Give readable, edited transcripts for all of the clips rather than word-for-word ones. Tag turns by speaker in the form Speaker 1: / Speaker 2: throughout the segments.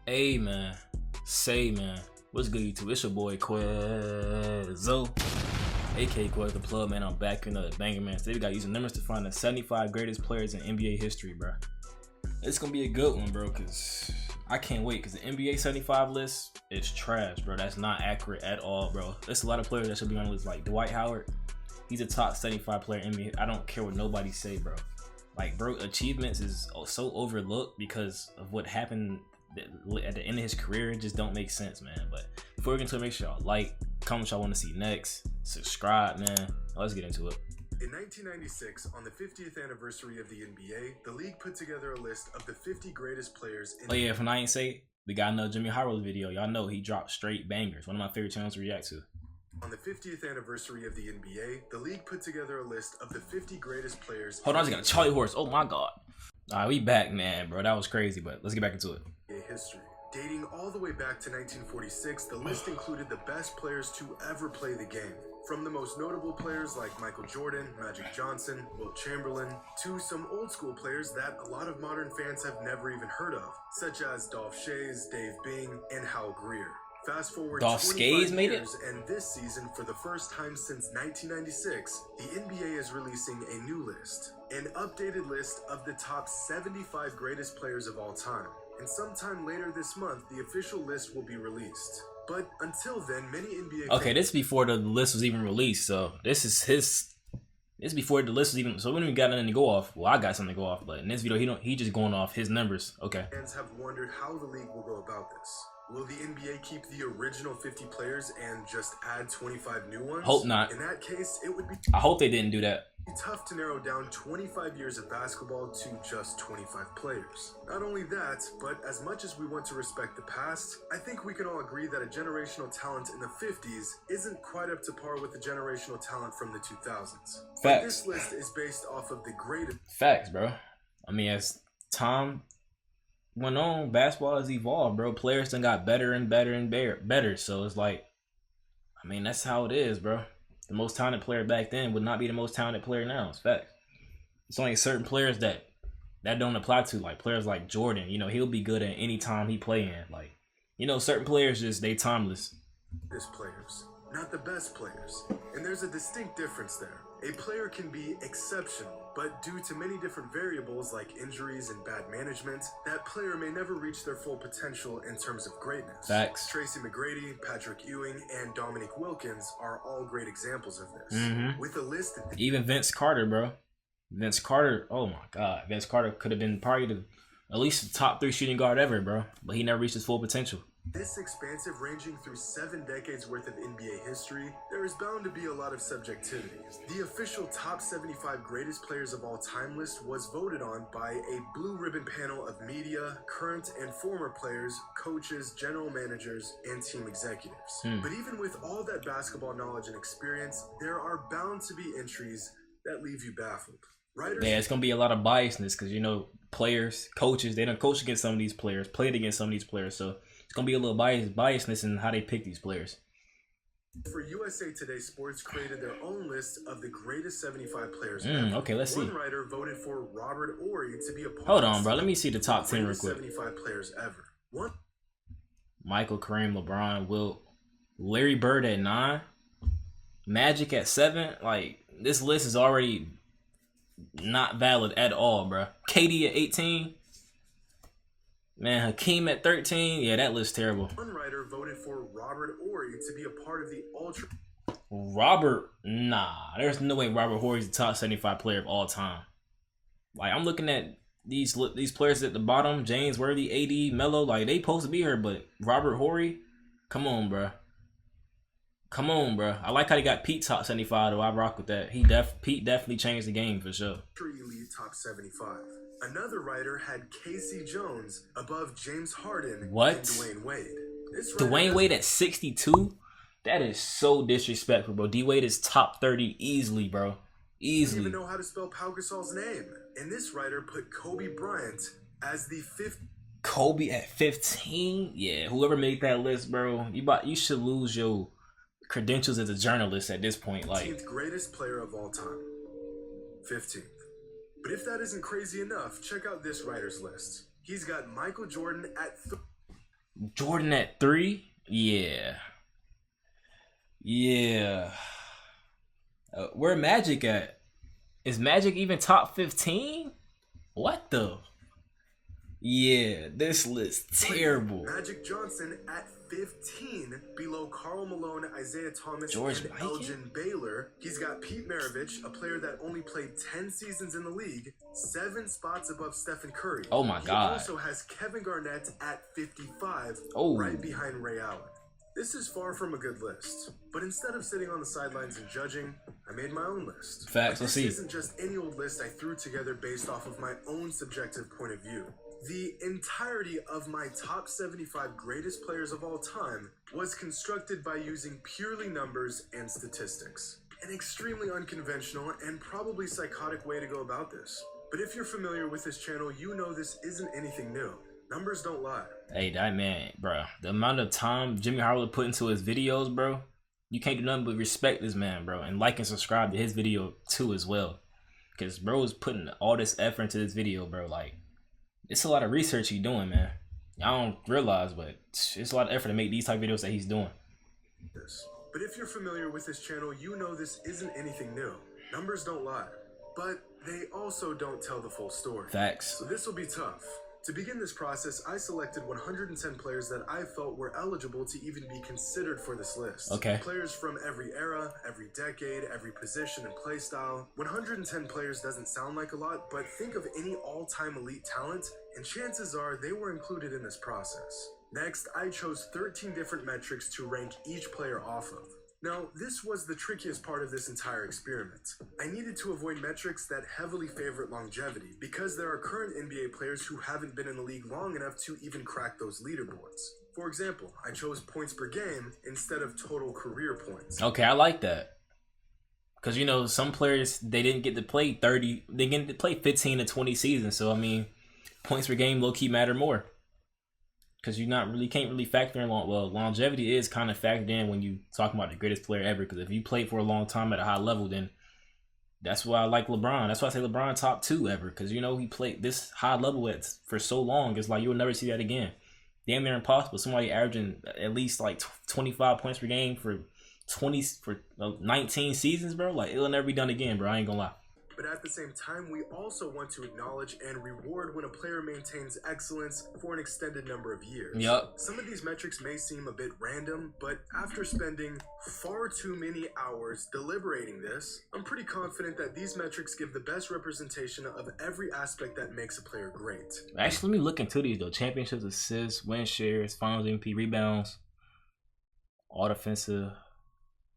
Speaker 1: Hey man, say man, what's good YouTube? It's your boy Quezzo, aka Quez the Plug, man. I'm back in the banger, man. Today we got using numbers to find the 75 greatest players in NBA history, bro. It's gonna be a good one, bro, cause I can't wait, cause the NBA 75 list is trash, bro. That's not accurate at all, bro. There's a lot of players that should be on the list, like Dwight Howard. He's a top 75 player in NBA. I don't care what nobody say, bro. Like, bro, achievements is so overlooked because of what happened at the end of his career. It just don't make sense, man. But before we get into it, make sure y'all like, comment what y'all want to see next, subscribe, man. Let's get into it.
Speaker 2: In 1996, on the 50th anniversary of the NBA, the league put together a list of the 50 greatest players in—
Speaker 1: Oh yeah, if I ain't say, we got another Jimmy Harrell video. Y'all know he dropped straight bangers. One of my favorite channels to react to.
Speaker 2: On the 50th anniversary of the NBA, the league put together a list of the 50 greatest players—
Speaker 1: Hold on, I just got a Charlie horse. Oh my god. Alright, we back, man, bro. That was crazy, but let's get back into it.
Speaker 2: History. Dating all the way back to 1946, the list included the best players to ever play the game. From the most notable players like Michael Jordan, Magic Johnson, Wilt Chamberlain, to some old school players that a lot of modern fans have never even heard of, such as Dolph Schayes, Dave Bing, and Hal Greer. Fast forward
Speaker 1: Dolph
Speaker 2: 25
Speaker 1: Schayes made
Speaker 2: years, and this season, for the first time since 1996, the NBA is releasing a new list, an updated list of the top 75 greatest players of all time. And sometime later this month, the official list will be released. But until then, many NBA—
Speaker 1: Okay, this is before the list was even released, so this is before the list was even, so we don't even got nothing to go off. Well, I got something to go off, but in this video, he just going off his numbers. Okay.
Speaker 2: Fans have wondered how the league will go about this. Will the NBA keep the original 50 players and just add 25 new ones?
Speaker 1: Hope not.
Speaker 2: In that case, it would be
Speaker 1: I hope they didn't do that.
Speaker 2: tough to narrow down 25 years of basketball to just 25 players. Not only that, but as much as we want to respect the past, I think we can all agree that a generational talent in the 50s isn't quite up to par with the generational talent from the 2000s. But this list is based off of the greatest—
Speaker 1: Facts, bro. I mean, as time went on, basketball has evolved, bro. Players done got better and better and better. So it's like, I mean, that's how it is, bro. The most talented player back then would not be the most talented player now. It's fact. It's only certain players that don't apply to, like players like Jordan. You know, he'll be good at any time he play in. Like, you know, certain players just, they timeless.
Speaker 2: Players, not the best players. And there's a distinct difference there. A player can be exceptional, but due to many different variables like injuries and bad management, that player may never reach their full potential in terms of greatness.
Speaker 1: Facts.
Speaker 2: Tracy McGrady, Patrick Ewing, and Dominique Wilkins are all great examples of this. With a list that—
Speaker 1: Even Vince Carter, bro. Vince Carter, oh my god. Vince Carter could have been probably at least the top 3 shooting guard ever, bro. But he never reached his full potential.
Speaker 2: This expansive, ranging through 7 decades worth of NBA history, there is bound to be a lot of subjectivity. The official top 75 greatest players of all time list was voted on by a blue ribbon panel of media, current and former players, coaches, general managers, and team executives. But even with all that basketball knowledge and experience, there are bound to be entries that leave you baffled.
Speaker 1: Yeah, it's gonna be a lot of biasness because, you know, players, coaches, they done coached against some of these players, played against some of these players, so it's gonna be a little biasness in how they pick these players.
Speaker 2: For USA Today Sports created their own list of the greatest 75 players.
Speaker 1: Okay, let's see.
Speaker 2: One writer voted for Robert Horry to be a part—
Speaker 1: Hold on, bro. Let me see the top 10 real quick.
Speaker 2: 75 players ever. One—
Speaker 1: Michael, Kareem, LeBron, Wilt, Larry Bird at 9, Magic at 7. Like, this list is already not valid at all, bro. KD at 18. Man, Hakeem at 13. Yeah, that list's terrible.
Speaker 2: One writer voted for Robert Horry to be a part of the ultra—
Speaker 1: Robert, nah. There's no way Robert Horry's the top 75 player of all time. Like, I'm looking at these players at the bottom. James Worthy, AD, Melo. Like, they supposed to be here, but Robert Horry? Come on, bro. Come on, bro. I like how they got Pete top 75, though. I rock with that. Pete definitely changed the game for sure.
Speaker 2: Elite top 75. Another writer had Casey Jones above James Harden and Dwayne Wade.
Speaker 1: Dwayne Wade at 62? That is so disrespectful, bro. D-Wade is top 30 easily, bro. Easily.
Speaker 2: Don't even know how to spell Pau Gasol's name. And this writer put Kobe Bryant as the 5th.
Speaker 1: Kobe at 15? Yeah, whoever made that list, bro, you should lose your credentials as a journalist at this point. Like,
Speaker 2: 15th greatest player of all time. 15th. But if that isn't crazy enough, check out this writer's list. He's got Michael Jordan at
Speaker 1: Jordan at 3? Yeah. Yeah. Where Magic at? Is Magic even top 15? What the? Yeah, this list terrible.
Speaker 2: Magic Johnson at 15, below Karl Malone, Isaiah Thomas,
Speaker 1: George
Speaker 2: and
Speaker 1: Mikan?
Speaker 2: Elgin Baylor. He's got Pete Maravich, a player that only played 10 seasons in the league, 7 spots above Stephen Curry.
Speaker 1: Oh my God.
Speaker 2: He also has Kevin Garnett at 55,
Speaker 1: Oh.
Speaker 2: right behind Ray Allen. This is far from a good list, but instead of sitting on the sidelines and judging, I made my own list.
Speaker 1: Facts, let's see.
Speaker 2: This isn't just any old list I threw together based off of my own subjective point of view. The entirety of my top 75 greatest players of all time was constructed by using purely numbers and statistics. An extremely unconventional and probably psychotic way to go about this. But if you're familiar with this channel, you know this isn't anything new. Numbers don't lie.
Speaker 1: Hey, that man, bro. The amount of time Jimmy Harwood put into his videos, bro. You can't do nothing but respect this man, bro. And like and subscribe to his video too as well. Because bro is putting all this effort into this video, bro. Like, it's a lot of research he's doing, man. I don't realize, but it's a lot of effort to make these type of videos that he's doing.
Speaker 2: But if you're familiar with this channel, you know this isn't anything new. Numbers don't lie. But they also don't tell the full story.
Speaker 1: Facts.
Speaker 2: So this will be tough. To begin this process, I selected 110 players that I felt were eligible to even be considered for this list.
Speaker 1: Okay.
Speaker 2: Players from every era, every decade, every position and play style. 110 players doesn't sound like a lot, but think of any all-time elite talent, and chances are they were included in this process. Next, I chose 13 different metrics to rank each player off of. Now, this was the trickiest part of this entire experiment. I needed to avoid metrics that heavily favorite longevity, because there are current NBA players who haven't been in the league long enough to even crack those leaderboards. For example, I chose points per game instead of total career points.
Speaker 1: Okay, I like that. Because, you know, some players, they didn't get to play 30, they didn't get to play 15 to 20 seasons. So, I mean, points per game low-key matter more. Because you can't really factor in longevity is kind of factored in when you talk about the greatest player ever. Because if you played for a long time at a high level, then that's why I like LeBron. That's why I say LeBron top 2 ever. Because, you know, he played this high level for so long. It's like you'll never see that again. Damn near impossible. Somebody averaging at least like 25 points per game for 19 seasons, bro. Like, it'll never be done again, bro. I ain't gonna lie.
Speaker 2: But at the same time, we also want to acknowledge and reward when a player maintains excellence for an extended number of years.
Speaker 1: Yep.
Speaker 2: Some of these metrics may seem a bit random, but after spending far too many hours deliberating this, I'm pretty confident that these metrics give the best representation of every aspect that makes a player great.
Speaker 1: Actually, let me look into these though. Championships, assists, win shares, finals MVP, rebounds, all defensive,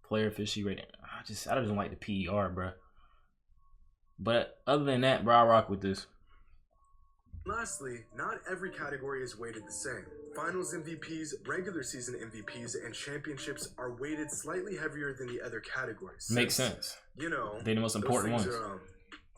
Speaker 1: player efficiency rating. I just don't like the PER, bro. But other than that, bro, I rock with this.
Speaker 2: Lastly, not every category is weighted the same. Finals MVPs, regular season MVPs, and championships are weighted slightly heavier than the other categories.
Speaker 1: Makes sense.
Speaker 2: You know,
Speaker 1: they're the most important ones.
Speaker 2: Are,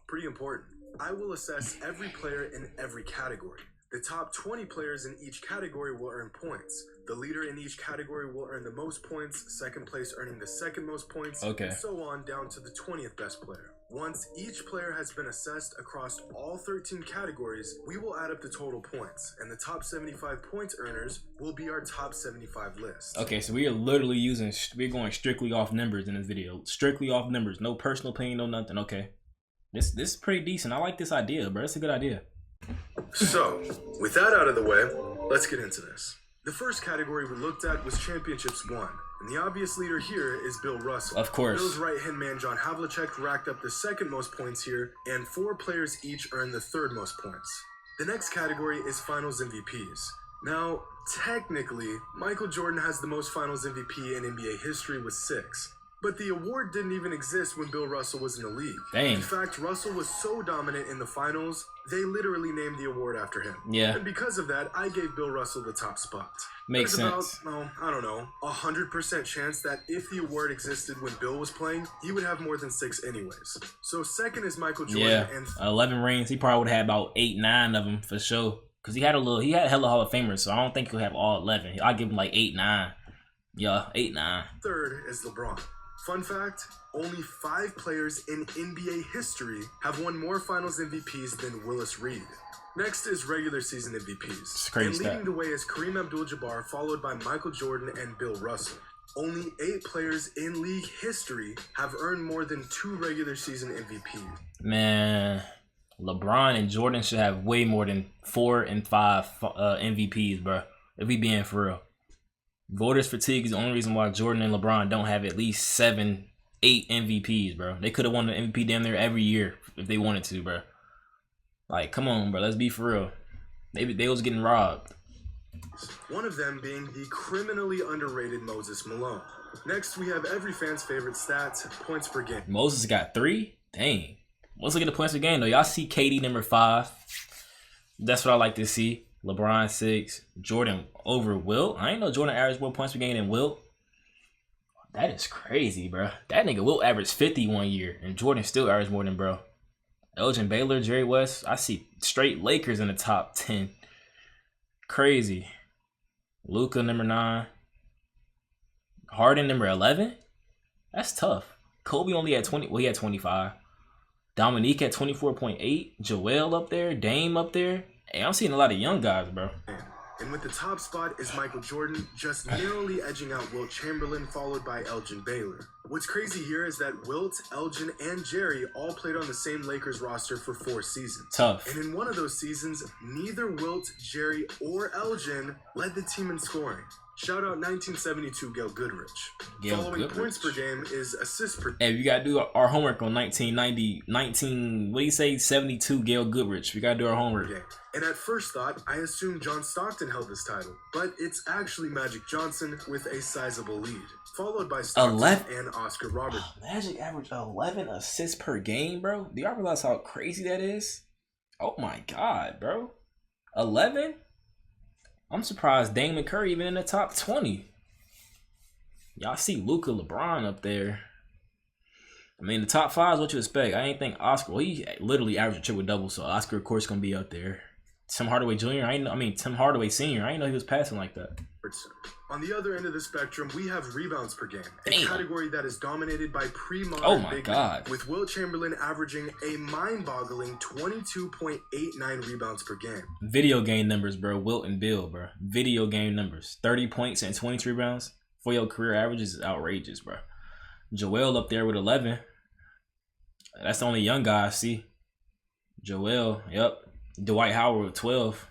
Speaker 2: pretty important. I will assess every player in every category. The top 20 players in each category will earn points. The leader in each category will earn the most points, second place earning the second most points, and so on down to the 20th best player. Once each player has been assessed across all 13 categories, we will add up the total points, and the top 75 points earners will be our top 75 list.
Speaker 1: Okay, so we are literally we're going strictly off numbers in this video. Strictly off numbers. No personal opinion, no nothing. Okay. This is pretty decent. I like this idea, bro. It's a good idea.
Speaker 2: So, with that out of the way, let's get into this. The first category we looked at was championships won, and the obvious leader here is Bill Russell.
Speaker 1: Of course.
Speaker 2: Bill's right-hand man John Havlicek racked up the second most points here, and 4 players each earned the third most points. The next category is finals MVPs. Now, technically, Michael Jordan has the most finals MVP in NBA history with 6. But the award didn't even exist when Bill Russell was in the league.
Speaker 1: Dang.
Speaker 2: In fact, Russell was so dominant in the finals, they literally named the award after him.
Speaker 1: Yeah.
Speaker 2: And because of that, I gave Bill Russell the top spot.
Speaker 1: Makes sense.
Speaker 2: About, I don't know, 100% chance that if the award existed when Bill was playing, he would have more than 6 anyways. So second is Michael Jordan.
Speaker 1: Yeah,
Speaker 2: and
Speaker 1: 11 rings. He probably would have had about 8, 9 of them for sure. Because he had hella Hall of Famers, so I don't think he'll have all 11. I'll give him like 8, 9. Yeah, 8, 9.
Speaker 2: Third is LeBron. Fun fact, only 5 players in NBA history have won more Finals MVPs than Willis Reed. Next is regular season MVPs. And leading the way is Kareem Abdul-Jabbar, followed by Michael Jordan and Bill Russell. Only 8 players in league history have earned more than 2 regular season MVPs.
Speaker 1: Man, LeBron and Jordan should have way more than 4 and 5 MVPs, bro. If we being for real. Voters fatigue is the only reason why Jordan and LeBron don't have at least 7, 8 MVPs, bro. They could have won the MVP damn near every year if they wanted to, bro. Like, come on, bro. Let's be for real. They was getting robbed.
Speaker 2: One of them being the criminally underrated Moses Malone. Next, we have every fan's favorite stats, points per game.
Speaker 1: Moses got 3? Dang. Let's look at the points per game, though. Y'all see KD number 5. That's what I like to see. LeBron 6. Jordan over Wilt. I ain't know Jordan averaged more points per game than Wilt. That is crazy, bro. That nigga Wilt averaged 50 one year, and Jordan still averaged more than bro. Elgin Baylor, Jerry West. I see straight Lakers in the top 10. Crazy. Luka number 9. Harden number 11. That's tough. Kobe only had 20. Well, he had 25. Dominique at 24.8. Joel up there. Dame up there. Hey, I'm seeing a lot of young guys, bro.
Speaker 2: And with the top spot is Michael Jordan, just narrowly edging out Wilt Chamberlain, followed by Elgin Baylor. What's crazy here is that Wilt, Elgin, and Jerry all played on the same Lakers roster for 4 seasons.
Speaker 1: Tough.
Speaker 2: And in one of those seasons, neither Wilt, Jerry, or Elgin led the team in scoring. Shout out 1972 Gail Goodrich. Following points per game is assists per game.
Speaker 1: Hey, we gotta do our homework on 72 Gail Goodrich. We gotta do our homework.
Speaker 2: Okay. And at first thought, I assumed John Stockton held this title, but it's actually Magic Johnson with a sizable lead, followed by Stockton
Speaker 1: 11?
Speaker 2: and Oscar Robertson.
Speaker 1: Magic averaged 11 assists per game, bro. Do y'all realize how crazy that is? Oh my god, bro. 11? I'm surprised Dame and Curry even in the top 20. Y'all see Luka, LeBron up there. I mean, the top 5 is what you expect. I ain't think Oscar. Well, he literally averaged a triple-double, so Oscar, of course, gonna be up there. Tim Hardaway Jr. Tim Hardaway Sr. I didn't know he was passing like that.
Speaker 2: On the other end of the spectrum, we have rebounds per game, a category that is dominated by pre-modern big men, with Wilt Chamberlain averaging a mind-boggling 22.89 rebounds per game.
Speaker 1: Video game numbers, bro. Wilt and Bill, bro. Video game numbers. 30 points and 23 rebounds for your career averages is outrageous, bro. Joel up there with 11. That's the only young guy I see. Joel, yep. Dwight Howard with 12.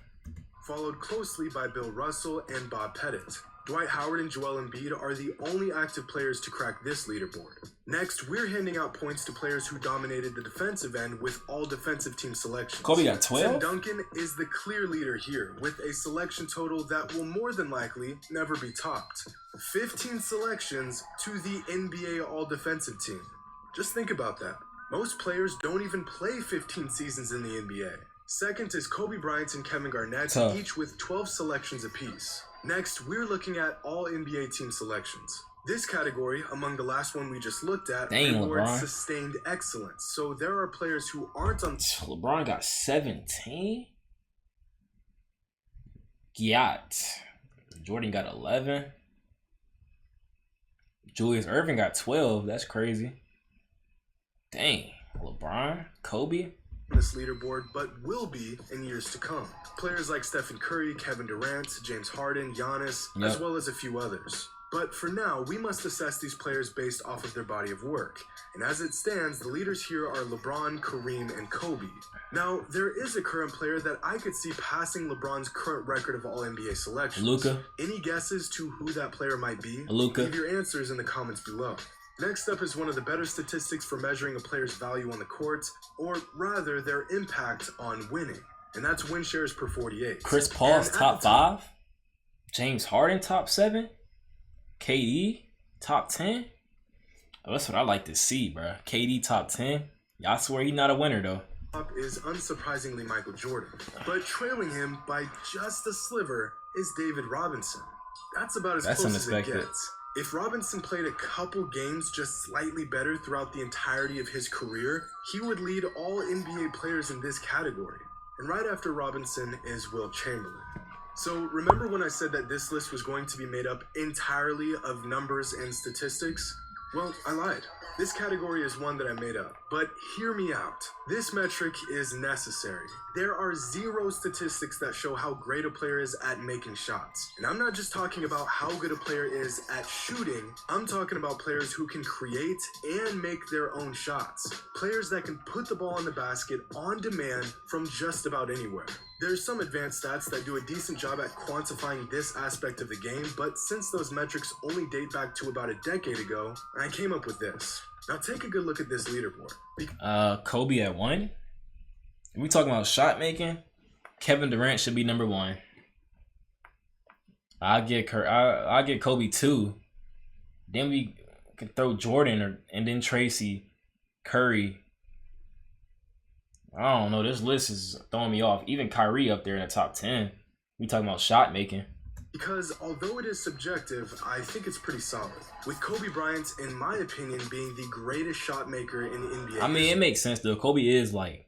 Speaker 2: Followed closely by Bill Russell and Bob Pettit. Dwight Howard and Joel Embiid are the only active players to crack this leaderboard. Next, we're handing out points to players who dominated the defensive end with all defensive team selections.
Speaker 1: Kobe got 12?
Speaker 2: Tim Duncan is the clear leader here with a selection total that will more than likely never be topped. 15 selections to the NBA all-defensive team. Just think about that. Most players don't even play 15 seasons in the NBA. Second is Kobe Bryant and Kevin Garnett, each with 12 selections apiece. Next, we're looking at all NBA team selections. This category, among the last one we just looked at, rewards sustained excellence. So there are players who aren't on...
Speaker 1: LeBron got 17? Giat. Jordan got 11. Julius Erving got 12. That's crazy. Dang. LeBron? Kobe?
Speaker 2: This leaderboard, but will be in years to come. Players like Stephen Curry, Kevin Durant, James Harden, Giannis, as well as a few others. But for now, we must assess these players based off of their body of work. And as it stands, the leaders here are LeBron, Kareem, and Kobe. Now, there is a current player that I could see passing LeBron's current record of all NBA selections.
Speaker 1: Luka.
Speaker 2: Any guesses to who that player might be?
Speaker 1: Luka.
Speaker 2: Leave your answers in the comments below. Next up is one of the better statistics for measuring a player's value on the court, or rather their impact on winning. And that's win shares per 48.
Speaker 1: Chris Paul's top 5? James Harden top 7? KD top 10? Oh, that's what I like to see, bro. KD top 10? Y'all swear he's not a winner, though.
Speaker 2: Up is unsurprisingly Michael Jordan, but trailing him by just a sliver is David Robinson. That's about as close as it gets. If Robinson played a couple games just slightly better throughout the entirety of his career, he would lead all NBA players in this category. And right after Robinson is Wilt Chamberlain. So remember when I said that this list was going to be made up entirely of numbers and statistics? Well, I lied. This category is one that I made up, but hear me out. This metric is necessary. There are 0 statistics that show how great a player is at making shots. And I'm not just talking about how good a player is at shooting, I'm talking about players who can create and make their own shots. Players that can put the ball in the basket on demand from just about anywhere. There's some advanced stats that do a decent job at quantifying this aspect of the game, but since those metrics only date back to about a decade ago, I came up with this. Now take a good look at this leaderboard.
Speaker 1: Kobe at 1. If we talking about shot making, Kevin Durant should be number 1. I'll get Kobe 2. Then we can throw Jordan and then Tracy, Curry. I don't know. This list is throwing me off. Even Kyrie up there in the top 10. We talking about shot making.
Speaker 2: Because although it is subjective, I think it's pretty solid. With Kobe Bryant, in my opinion, being the greatest shot maker in the NBA.
Speaker 1: I mean, it makes sense though. Kobe is like,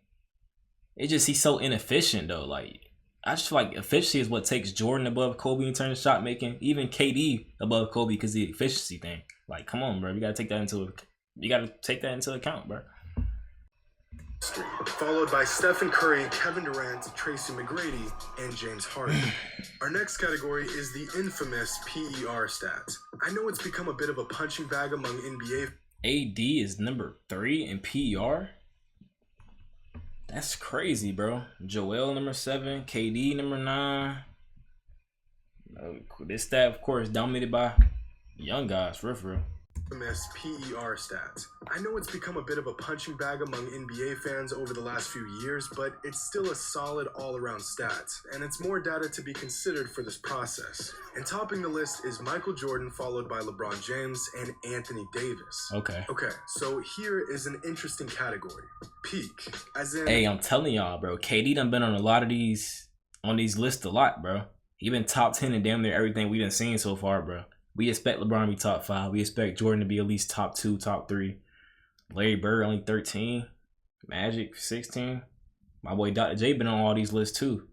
Speaker 1: he's so inefficient though. Like, I just feel like efficiency is what takes Jordan above Kobe in terms of shot making. Even KD above Kobe because the efficiency thing. Like, come on, bro. You gotta take that into account, bro.
Speaker 2: Followed by Stephen Curry, Kevin Durant, Tracy McGrady, and James Harden. Our next category is the infamous PER stat. I know it's become a bit of a punching bag among NBA.
Speaker 1: AD is number 3 in PER? That's crazy, bro. Joel number 7, KD number 9. This stat, of course, dominated by young guys, for real.
Speaker 2: Infamous PER stat. I know it's become a bit of a punching bag among NBA fans over the last few years, but it's still a solid all-around stat, and it's more data to be considered for this process. And topping the list is Michael Jordan, followed by LeBron James and Anthony Davis.
Speaker 1: Okay,
Speaker 2: so here is an interesting category. Peak, as in...
Speaker 1: Hey, I'm telling y'all, bro, KD done been on a lot of these lists a lot, bro. He been top 10 in damn near everything we done seen so far, bro. We expect LeBron to be top 5. We expect Jordan to be at least top 2, top 3. Larry Bird only 13. Magic 16. My boy Dr. J been on all these lists too.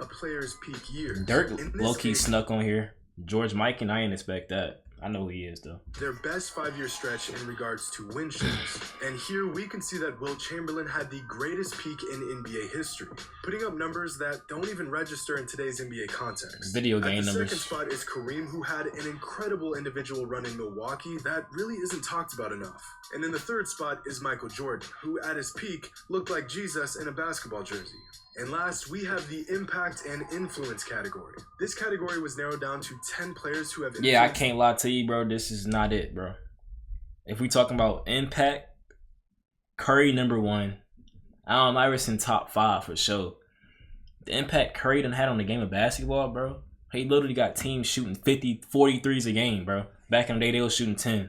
Speaker 2: A player's peak years.
Speaker 1: Dirk low-key snuck on here. George Mikan, I ain't expect that. I know who he is though.
Speaker 2: Their best 5-year stretch in regards to win shares. And here we can see that Wilt Chamberlain had the greatest peak in NBA history, putting up numbers that don't even register in today's NBA context.
Speaker 1: Video game numbers.
Speaker 2: The second spot is Kareem, who had an incredible individual run in Milwaukee that really isn't talked about enough. And in the third spot is Michael Jordan, who at his peak looked like Jesus in a basketball jersey. And last, we have the impact and influence category. This category was narrowed down to 10 players who have...
Speaker 1: Yeah, I can't lie to you, bro. This is not it, bro. If we talking about impact, Curry number 1. Allen Iverson top 5 for sure. The impact Curry done had on the game of basketball, bro. He literally got teams shooting 50, 43s a game, bro. Back in the day, they was shooting 10.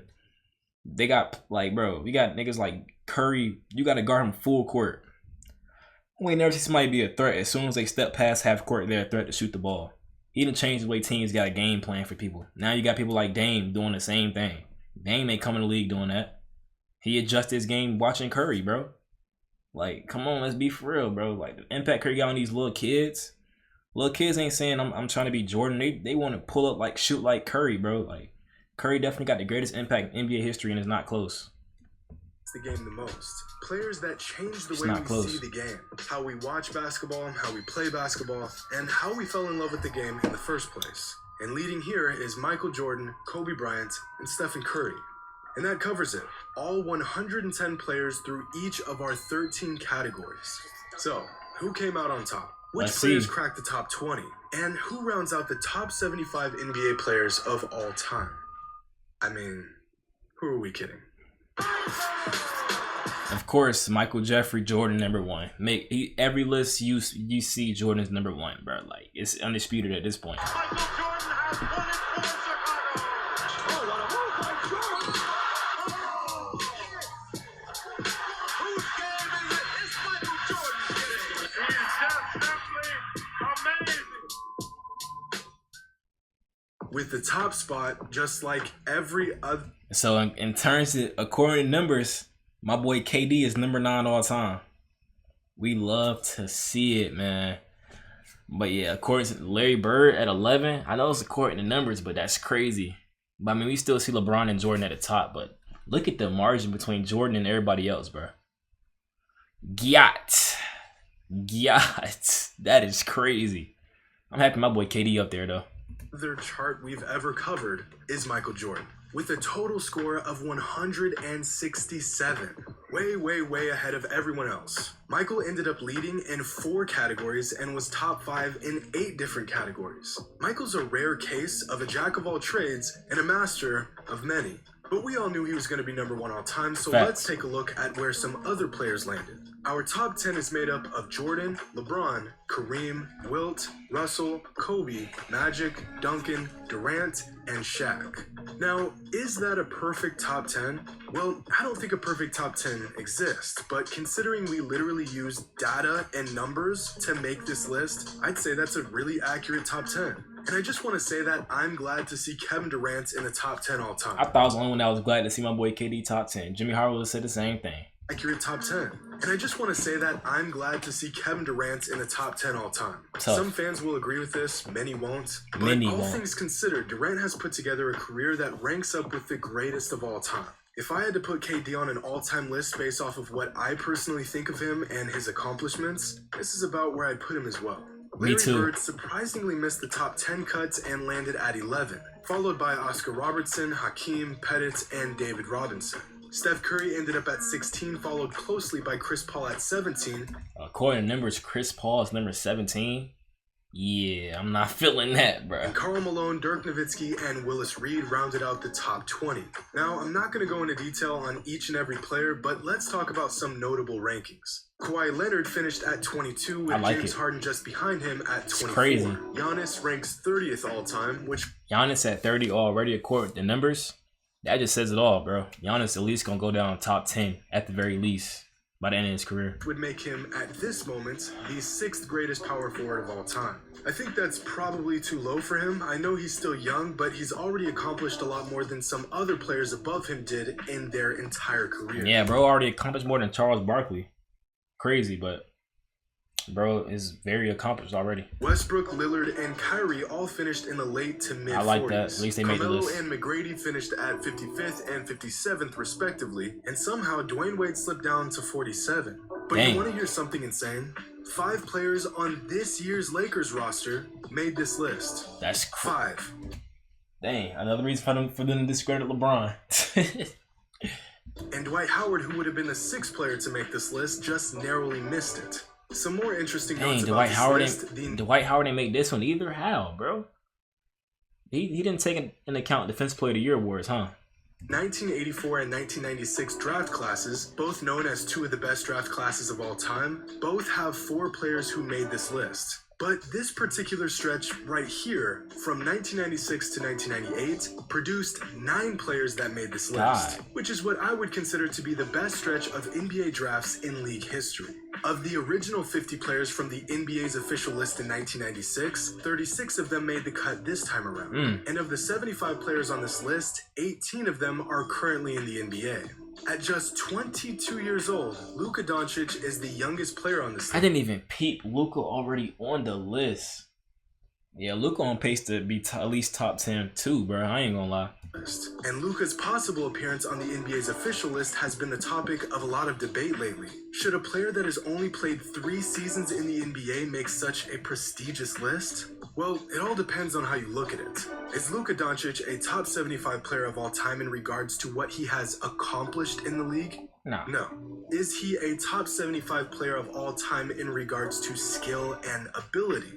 Speaker 1: They got, like, bro, we got niggas like Curry. You got to guard him full court. We ain't never see somebody be a threat. As soon as they step past half court, they're a threat to shoot the ball. He done changed the way teams got a game plan for people. Now you got people like Dame doing the same thing. Dame ain't coming to the league doing that. He adjusted his game watching Curry, bro. Like, come on, let's be for real, bro. Like, the impact Curry got on these little kids. Little kids ain't saying I'm trying to be Jordan. They want to pull up, like, shoot like Curry, bro. Like, Curry definitely got the greatest impact in NBA history, and it's not close.
Speaker 2: The game the most. Players that change the way we see the game, how we watch basketball, how we play basketball, and how we fell in love with the game in the first place. And leading here is Michael Jordan, Kobe Bryant, and Stephen Curry. And that covers it. All 110 players through each of our 13 categories. So, who came out on top? Which players cracked the top 20? And who rounds out the top 75 NBA players of all time? I mean, who are we kidding?
Speaker 1: Of course, Michael Jeffrey, Jordan number 1. Every list you see Jordan's number 1, bro. Like, it's undisputed at this point.
Speaker 3: Michael Jordan has won it for Chicago. Oh, what a move by Jordan! Whose game is it? It's Michael Jordan's game. He's just simply amazing.
Speaker 2: With the top spot, just like every other.
Speaker 1: So in terms of, according to numbers, my boy KD is number 9 all time. We love to see it, man. But yeah, according to Larry Bird at 11, I know it's according to numbers, but that's crazy. But I mean, we still see LeBron and Jordan at the top, but look at the margin between Jordan and everybody else, bro. Gyat. That is crazy. I'm happy my boy KD up there, though.
Speaker 2: Other chart we've ever covered is Michael Jordan, with a total score of 167. Way ahead of everyone else. Michael ended up leading in 4 categories and was top 5 in 8 different categories. Michael's a rare case of a jack of all trades and a master of many. But we all knew he was going to be number 1 all time, so let's take a look at where some other players landed. Our top 10 is made up of Jordan, LeBron, Kareem, Wilt, Russell, Kobe, Magic, Duncan, Durant, and Shaq. Now, is that a perfect top 10? Well, I don't think a perfect top 10 exists, but considering we literally use data and numbers to make this list, I'd say that's a really accurate top 10. And I just want to say that I'm glad to see Kevin Durant in the top 10 all time.
Speaker 1: I thought I was the only one that was glad to see my boy KD top 10. Jimmy Harbaugh would say the same thing.
Speaker 2: Accurate top 10. And I just want to say that I'm glad to see Kevin Durant in the top 10 all time.
Speaker 1: Tough.
Speaker 2: Some fans will agree with this, many won't. But all things considered, Durant has put together a career that ranks up with the greatest of all time. If I had to put KD on an all-time list based off of what I personally think of him and his accomplishments, this is about where I'd put him as well. Larry Bird surprisingly missed the top 10 cuts and landed at 11, followed by Oscar Robertson, Hakeem, Pettit, and David Robinson. Steph Curry ended up at 16, followed closely by Chris Paul at 17.
Speaker 1: According to numbers, Chris Paul is number 17. Yeah, I'm not feeling that, bro.
Speaker 2: And Karl Malone, Dirk Nowitzki, and Willis Reed rounded out the top 20. Now, I'm not going to go into detail on each and every player, but let's talk about some notable rankings. Kawhi Leonard finished at 22, with James Harden just behind him at 24. It's crazy. Giannis ranks 30th all-time, which...
Speaker 1: Giannis at 30 already, according to the numbers. That just says it all, bro. Giannis at least going to go down top 10 at the very least by the end of his career.
Speaker 2: Would make him, at this moment, the 6th greatest power forward of all time. I think that's probably too low for him. I know he's still young, but he's already accomplished a lot more than some other players above him did in their entire career.
Speaker 1: Yeah, bro already accomplished more than Charles Barkley. Crazy, but bro is very accomplished already.
Speaker 2: Westbrook, Lillard, and Kyrie all finished in the late to mid 40s.
Speaker 1: I like that. At least they made the list.
Speaker 2: Carmelo and McGrady finished at 55th and 57th respectively, and somehow Dwayne Wade slipped down to 47. But you want to hear something insane? 5 players on this year's Lakers roster made this list.
Speaker 1: That's
Speaker 2: 5.
Speaker 1: Dang, another reason for them to discredit LeBron.
Speaker 2: And Dwight Howard, who would have been the 6th player to make this list, just narrowly missed it. Some more interesting notes about this list.
Speaker 1: Dwight Howard didn't make this one either? How, bro? He didn't take into account Defense Player of the Year awards, huh?
Speaker 2: 1984 and 1996 draft classes, both known as 2 of the best draft classes of all time, both have 4 players who made this list. But this particular stretch right here, from 1996 to 1998, produced 9 players that made this list, which is what I would consider to be the best stretch of NBA drafts in league history. Of the original 50 players from the NBA's official list in 1996, 36 of them made the cut this time around. And of the 75 players on this list, 18 of them are currently in the NBA. At just 22 years old, Luka Doncic is the youngest player on this list.
Speaker 1: I didn't even peep Luka already on the list. Yeah, Luka on pace to be at least top 10 too, bro. I ain't gonna lie.
Speaker 2: And Luka's possible appearance on the NBA's official list has been the topic of a lot of debate lately. Should a player that has only played 3 seasons in the NBA make such a prestigious list? Well, it all depends on how you look at it. Is Luka Doncic a top 75 player of all time in regards to what he has accomplished in the league? No. Is he a top 75 player of all time in regards to skill and ability?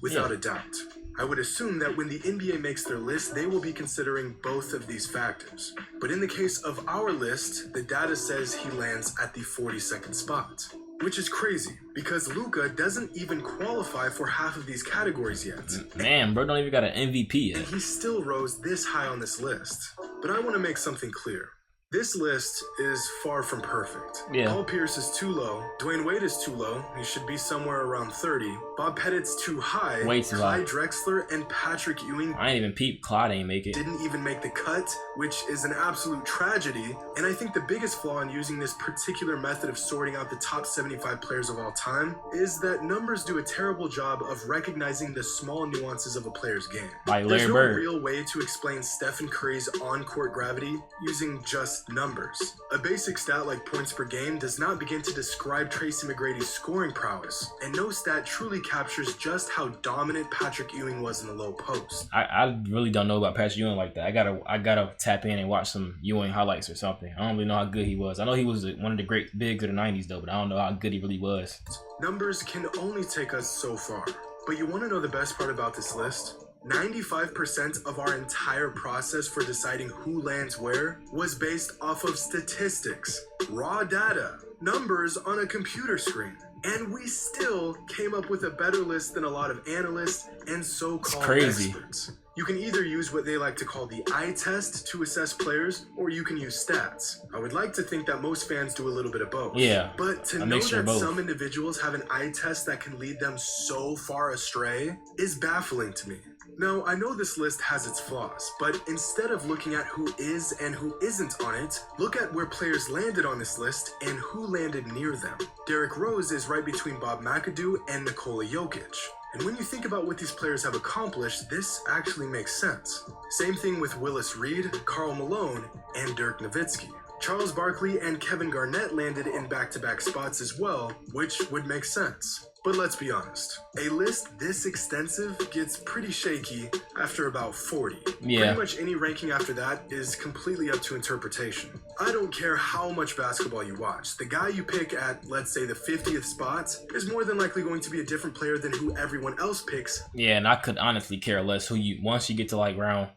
Speaker 2: Without a doubt. I would assume that when the NBA makes their list, they will be considering both of these factors. But in the case of our list, the data says he lands at the 42nd spot. Which is crazy, because Luka doesn't even qualify for half of these categories yet.
Speaker 1: Man, bro don't even got an MVP yet.
Speaker 2: And he still rose this high on this list. But I want to make something clear. This list is far from perfect.
Speaker 1: Yeah.
Speaker 2: Paul Pierce is too low. Dwayne Wade is too low. He should be somewhere around 30. Bob Pettit's too high.
Speaker 1: Way too high.
Speaker 2: Clyde Drexler and Patrick Ewing
Speaker 1: I ain't even peep. Clyde ain't make it.
Speaker 2: didn't even make the cut, which is an absolute tragedy. And I think the biggest flaw in using this particular method of sorting out the top 75 players of all time is that numbers do a terrible job of recognizing the small nuances of a player's game.
Speaker 1: Like Larry
Speaker 2: There's no
Speaker 1: Bird.
Speaker 2: real way to explain Stephen Curry's on-court gravity using just numbers. A basic stat like points per game does not begin to describe Tracy McGrady's scoring prowess, and no stat truly captures just how dominant Patrick Ewing was in the low post.
Speaker 1: I really don't know about Patrick Ewing like that. I gotta tap in and watch some Ewing highlights or something. I don't really know how good he was. I know he was one of the great bigs of the 90s though, but I don't know how good he really was.
Speaker 2: Numbers can only take us so far, but you want to know the best part about this list? 95% of our entire process for deciding who lands where was based off of statistics, raw data, numbers on a computer screen. And we still came up with a better list than a lot of analysts and so-called experts. You can either use what they like to call the eye test to assess players, or you can use stats. I would like to think that most fans do a little bit of both.
Speaker 1: Yeah,
Speaker 2: but to know that some individuals have an eye test that can lead them so far astray is baffling to me. Now, I know this list has its flaws, but instead of looking at who is and who isn't on it, look at where players landed on this list and who landed near them. Derrick Rose is right between Bob McAdoo and Nikola Jokic. And when you think about what these players have accomplished, this actually makes sense. Same thing with Willis Reed, Karl Malone, and Dirk Nowitzki. Charles Barkley and Kevin Garnett landed in back-to-back spots as well, which would make sense. But let's be honest, a list this extensive gets pretty shaky after about 40.
Speaker 1: Yeah.
Speaker 2: Pretty much any ranking after that is completely up to interpretation. I don't care how much basketball you watch. The guy you pick at, let's say, the 50th spot is more than likely going to be a different player than who everyone else picks.
Speaker 1: Yeah, and I could honestly care less who you, once you get to like round,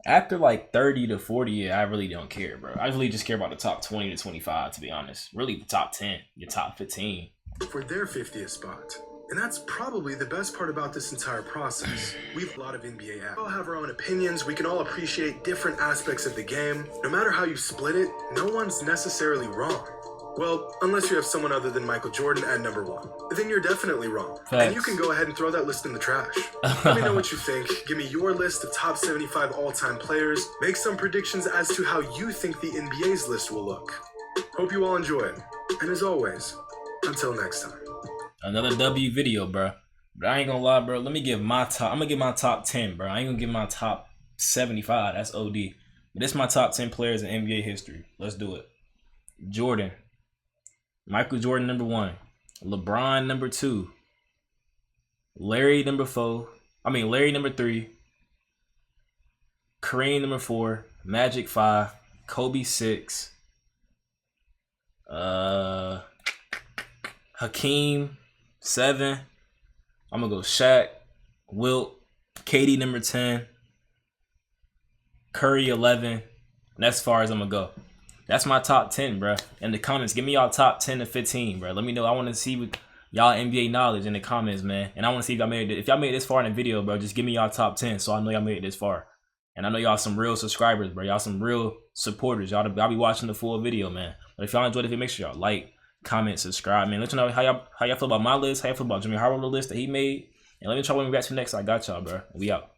Speaker 1: after like 30 to 40, yeah, I really don't care, bro. I really just care about the top 20 to 25, to be honest. Really the top 10, your top 15.
Speaker 2: For their 50th spot. And that's probably the best part about this entire process. We have a lot of NBA athletes. We all have our own opinions. We can all appreciate different aspects of the game. No matter how you split it, no one's necessarily wrong. Well, unless you have someone other than Michael Jordan at number 1. Then you're definitely wrong.
Speaker 1: Facts.
Speaker 2: And you can go ahead and throw that list in the trash. Let me know what you think. Give me your list of top 75 all-time players. Make some predictions as to how you think the NBA's list will look. Hope you all enjoy it. And as always, until next time.
Speaker 1: Another W video, bro. But I ain't gonna lie, bro. Let me give my top. I'm gonna give my top 10, bro. I ain't gonna give my top 75. That's OD. But this is my top 10 players in NBA history. Let's do it. Jordan. Michael Jordan, number 1. LeBron, number 2. Larry, number 4. Larry, number 3. Kareem, number 4. Magic, 5. Kobe, 6. Hakeem, 7. I'm gonna go Shaq, Wilt, KD number 10, Curry 11. And that's as far as I'm gonna go. That's my top 10, bro. In the comments, give me y'all top 10 to 15, bro. Let me know. I want to see what y'all NBA knowledge in the comments, man. And I want to see if y'all made it. If y'all made it this far in the video, bro, just give me y'all top 10 so I know y'all made it this far. And I know y'all some real subscribers, bro. Y'all some real supporters. Y'all be watching the full video, man. But if y'all enjoyed it, make sure y'all like, comment, subscribe, man. Let you know how y'all feel about my list, how y'all feel about Jimmy Harbaugh list that he made, and let me try when we back to next. I got y'all, bro. We out.